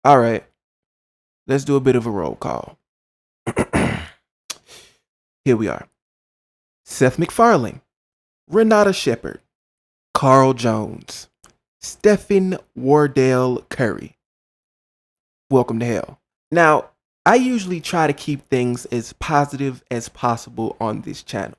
All right, let's do a bit of a roll call. Here we are. Seth MacFarlane, Renata Shepard, Carl Jones, Stephen Wardell Curry. Welcome to hell. Now, I usually try to keep things as positive as possible on this channel.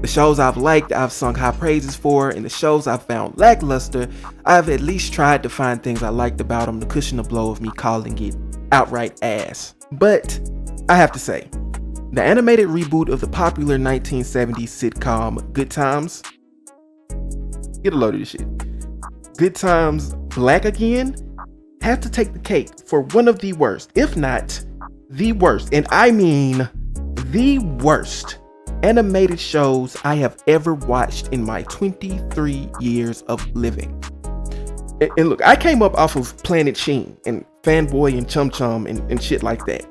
The shows I've liked, I've sung high praises for, and the shows I've found lackluster, I've at least tried to find things I liked about them to cushion the blow of me calling it outright ass. But I have to say, the animated reboot of the popular 1970s sitcom Good Times, get a load of this shit, Good Times Black Again, have to take the cake for one of the worst, if not the worst, and I mean the worst animated shows I have ever watched in my 23 years of living. And look, I came up off of Planet Sheen and Fanboy and Chum Chum and shit like that.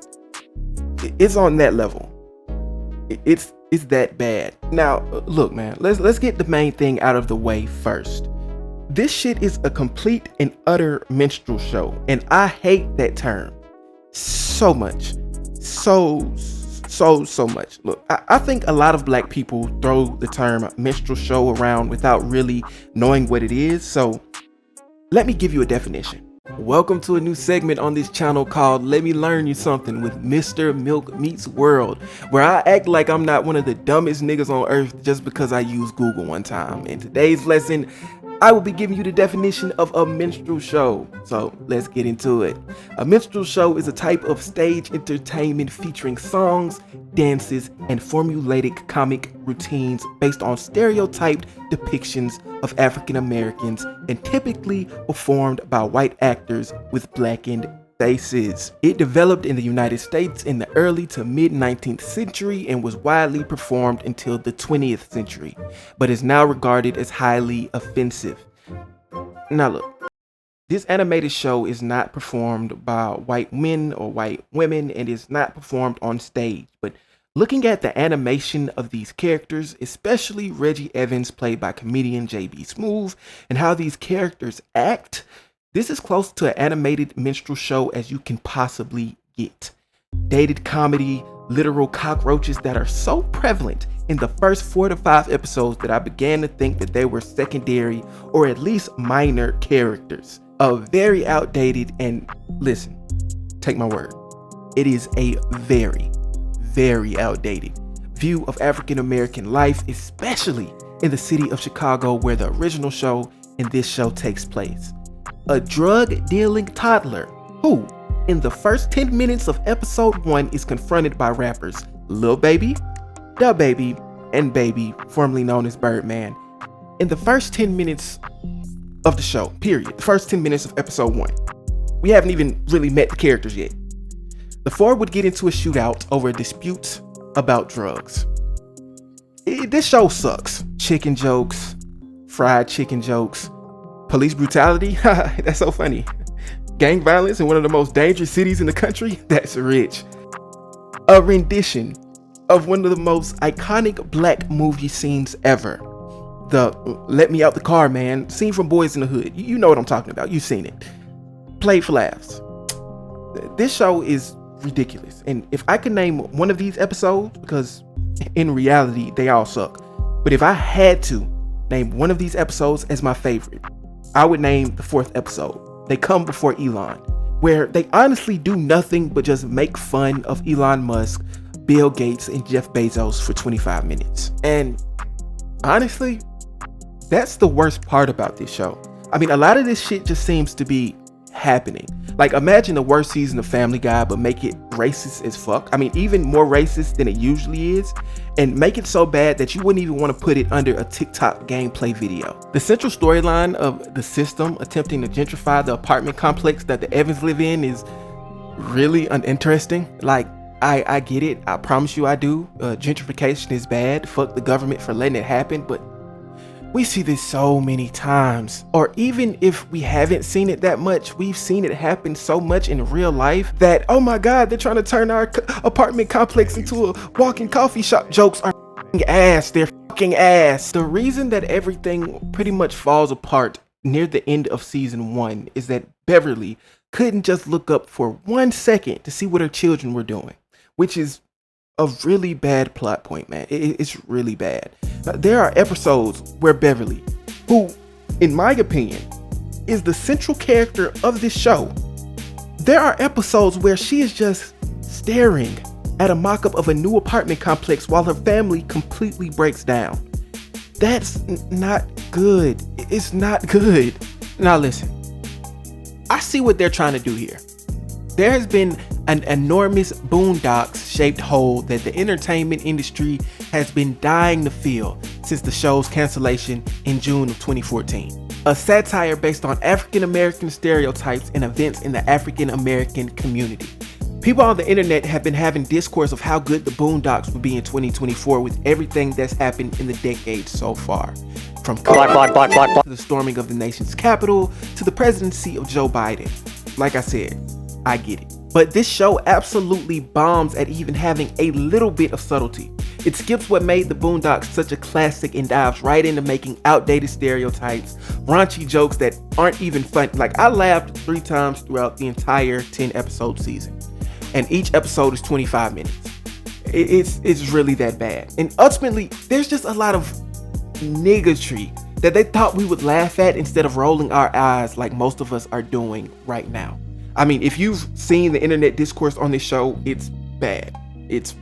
It's on that level. It's that bad. Now, look, man, let's get the main thing out of the way first. This shit is a complete and utter minstrel show, and I hate that term so much. So much. Look, I think a lot of black people throw the term minstrel show around without really knowing what it is, so let me give you a definition. Welcome to a new segment on this channel called Let Me Learn You Something with Mr. Milk Meets World, where I act like I'm not one of the dumbest niggas on earth just because I used Google one time. In today's lesson, I will be giving you the definition of a minstrel show. So let's get into it. A minstrel show is a type of stage entertainment featuring songs, dances, and formulaic comic routines based on stereotyped depictions of African Americans and typically performed by white actors with blackened faces. It developed in the United States in the early to mid 19th century and was widely performed until the 20th century, but is now regarded as highly offensive. Now look, this animated show is not performed by white men or white women and is not performed on stage, but looking at the animation of these characters, especially Reggie Evans played by comedian JB Smoove, and how these characters act, this is close to an animated minstrel show as you can possibly get. Dated comedy, literal cockroaches that are so prevalent in the first 4 to 5 episodes that I began to think that they were secondary or at least minor characters. A very outdated and, listen, take my word, it is a very outdated view of African American life, especially in the city of Chicago where the original show and this show takes place. A drug-dealing toddler who, in the first 10 minutes of episode 1, is confronted by rappers Lil Baby, Da Baby, and Baby, formerly known as Birdman. In the first 10 minutes of the show, period, the first 10 minutes of episode 1, we haven't even really met the characters yet. The four would get into a shootout over disputes about drugs. This show sucks. Chicken jokes, fried chicken jokes, police brutality, that's so funny. Gang violence in one of the most dangerous cities in the country, that's rich. A rendition of one of the most iconic black movie scenes ever. The "Let Me Out the Car, Man" scene from Boys in the Hood. You know what I'm talking about, you've seen it. Played for laughs. This show is ridiculous, and if I could name one of these episodes, because in reality they all suck, but if I had to name one of these episodes as my favorite, I would name the 4th episode, They Come Before Elon, where they honestly do nothing but just make fun of Elon Musk, Bill Gates, and Jeff Bezos for 25 minutes. And honestly, that's the worst part about this show. I mean, a lot of this shit just seems to be happening. Like, imagine the worst season of Family Guy, but make it racist as fuck. I mean, even more racist than it usually is, and make it so bad that you wouldn't even want to put it under a TikTok gameplay video. The central storyline of the system attempting to gentrify the apartment complex that the Evans live in is really uninteresting. Like, I get it. I promise you I do. Gentrification is bad. Fuck the government for letting it happen, but we see this so many times. Or even if we haven't seen it that much, we've seen it happen so much in real life that, oh my God, they're trying to turn our apartment complex into a walking coffee shop. Jokes are f***ing ass. They're f***ing ass. The reason that everything pretty much falls apart near the end of season 1 is that Beverly couldn't just look up for 1 second to see what her children were doing, which is a really bad plot point, man. It's really bad. There are episodes where Beverly, who, in my opinion, is the central character of this show, there are episodes where she is just staring at a mock-up of a new apartment complex while her family completely breaks down. That's not good. It's not good. Now listen, I see what they're trying to do here. There has been an enormous Boondocks-shaped hole that the entertainment industry has been dying to fill since the show's cancellation in June of 2014. A satire based on African American stereotypes and events in the African American community. People on the internet have been having discourse of how good the Boondocks will be in 2024 with everything that's happened in the decade so far. From to the storming of the nation's capital to the presidency of Joe Biden. Like I said, I get it. But this show absolutely bombs at even having a little bit of subtlety. It skips what made the Boondocks such a classic and dives right into making outdated stereotypes, raunchy jokes that aren't even fun. Like, I laughed 3 times throughout the entire 10 episode season. And each episode is 25 minutes. It's really that bad. And ultimately, there's just a lot of niggatry that they thought we would laugh at instead of rolling our eyes like most of us are doing right now. I mean, if you've seen the internet discourse on this show, it's bad. It's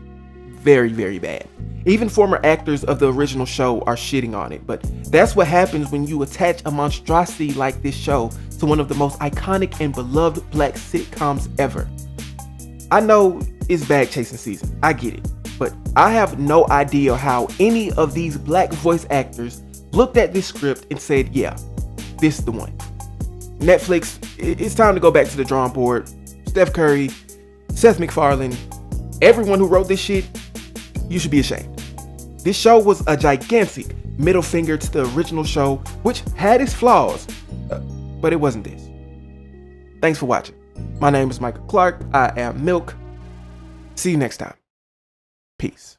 very, very bad. Even former actors of the original show are shitting on it, but that's what happens when you attach a monstrosity like this show to one of the most iconic and beloved black sitcoms ever. I know it's bag chasing season, I get it, but I have no idea how any of these black voice actors looked at this script and said, yeah, this is the one. Netflix, it's time to go back to the drawing board. Steph Curry, Seth MacFarlane, everyone who wrote this shit, you should be ashamed. This show was a gigantic middle finger to the original show, which had its flaws, but it wasn't this. Thanks for watching. My name is Michael Clark. I am Milk. See you next time. Peace.